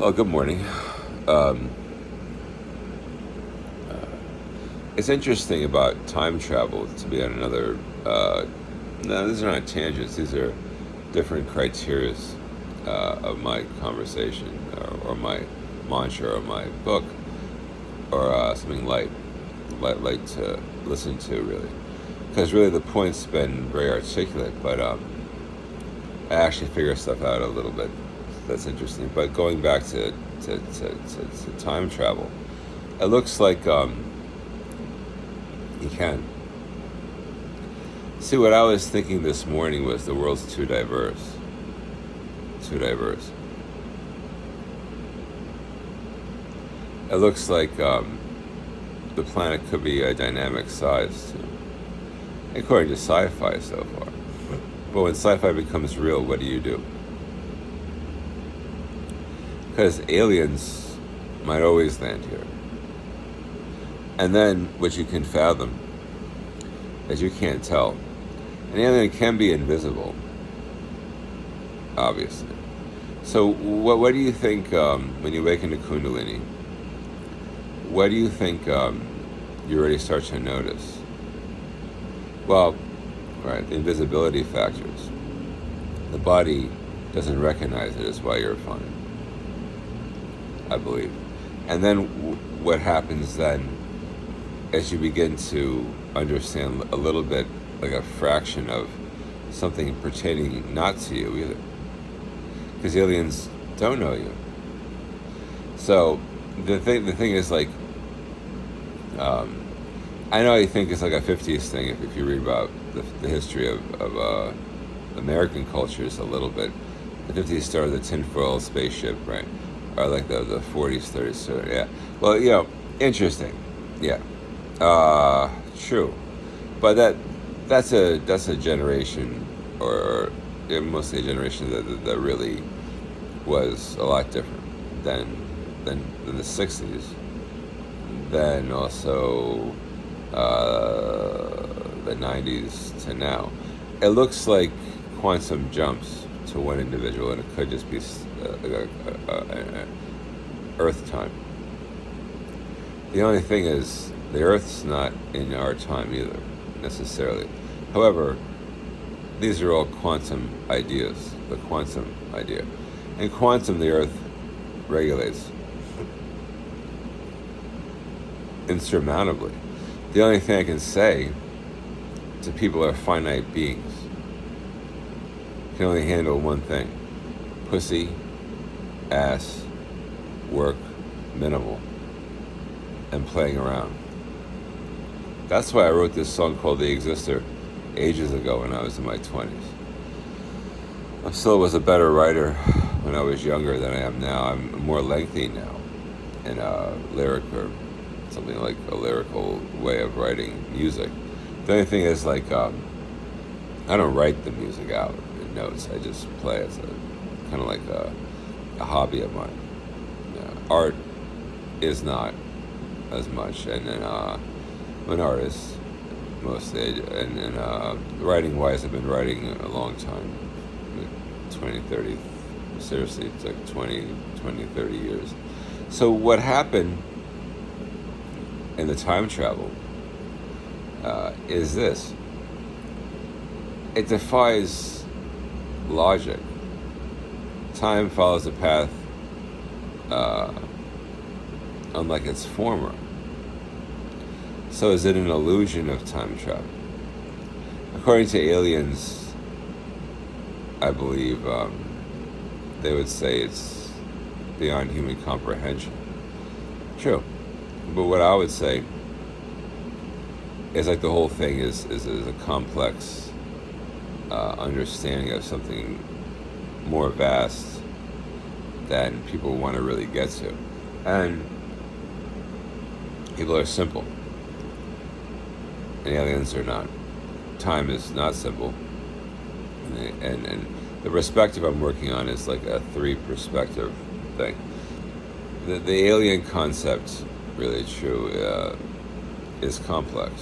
Well, good morning. Um, it's interesting about time travel, to be on another. No, these are not tangents. These are different criteria of my conversation, or my mantra, or my book, or something light to listen to, really. Because really, the point's been very articulate, but I actually figure stuff out a little bit. That's interesting. But going back to time travel, it looks like you can. See, what I was thinking this morning was the world's too diverse. Too diverse. It looks like the planet could be a dynamic size, too, according to sci-fi so far. But when sci-fi becomes real, what do? Because aliens might always land here. And then what you can fathom is you can't tell. An alien can be invisible, obviously. So what do you think when you wake into Kundalini? What do you think you already start to notice? Well, right, the invisibility factors. The body doesn't recognize it, is why you're fine, I believe. And then what happens then as you begin to understand a little bit, like a fraction of something pertaining not to you either. Because aliens don't know you. So the thing is, like, I know you think it's like a 50s thing if you read about the history of American cultures a little bit. The 50s started the tinfoil spaceship, right? Or like the 40s, 30s, so yeah. Well, interesting. Yeah. True. But that's a generation, or mostly a generation that really was a lot different than the 60s. Then also the 90s to now. It looks like quantum jumps to one individual, and it could just be Earth time. The only thing is, the Earth's not in our time either, necessarily. However, these are all quantum ideas, the quantum idea. In quantum, the Earth regulates insurmountably. The only thing I can say to people are finite beings. Can only handle one thing: pussy, ass, work, minimal, and playing around. That's why I wrote this song called The Existor ages ago when I was in my 20s. I still was a better writer when I was younger than I am now. I'm more lengthy now in a lyric, or something like a lyrical way of writing music. The only thing is, like, I don't write the music out in notes. I just play as a kind of like a hobby of mine. Art is not as much, and then I'm an artist mostly, and writing wise, I've been writing a long time, 20, 30, seriously, it's like 20, 30 years. So what happened in the time travel is this: it defies logic. Time follows a path unlike its former. So is it an illusion of time travel? According to aliens, I believe they would say it's beyond human comprehension. True. But what I would say is, like, the whole thing is a complex understanding of something more vast than people want to really get to. And people are simple, and aliens are not. Time is not simple. And the perspective I'm working on is like a 3-perspective thing. The alien concept, really true, is complex.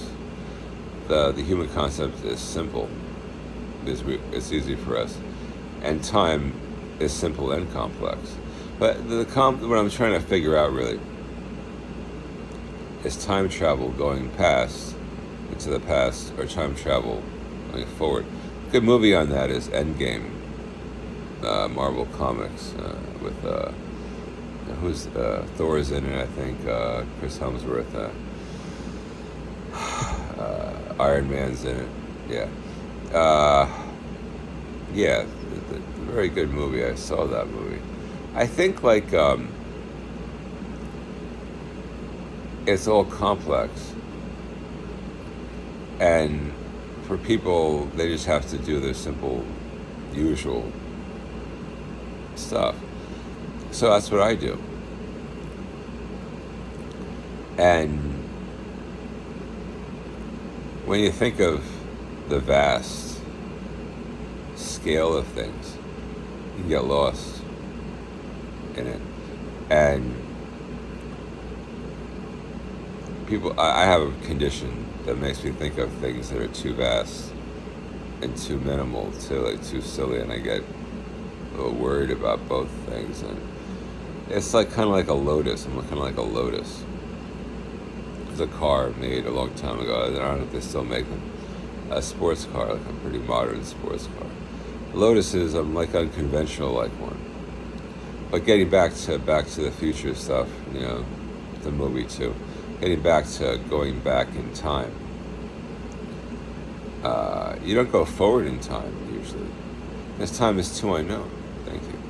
The human concept is simple. It's easy for us. And time is simple and complex. But what I'm trying to figure out really is time travel going past into the past or time travel going forward. Good movie on that is Endgame, Marvel Comics, with who's Thor's in it, I think, Chris Hemsworth, Iron Man's in it, yeah. Yeah, very good movie. I saw that movie. I think like it's all complex, and for people, they just have to do their simple, usual stuff. So that's what I do. And when you think of the vast scale of things, you get lost in it. And I have a condition that makes me think of things that are too vast and too minimal, too silly, and I get a little worried about both things. And it's like kind of like a lotus. I'm looking like a lotus. There's a car made a long time ago. I don't know if they still make them. A sports car, like a pretty modern sports car. Lotuses, I'm like unconventional like one. But getting back to the Future stuff, the movie too. Getting back to going back in time. You don't go forward in time usually. This time is too unknown. Thank you.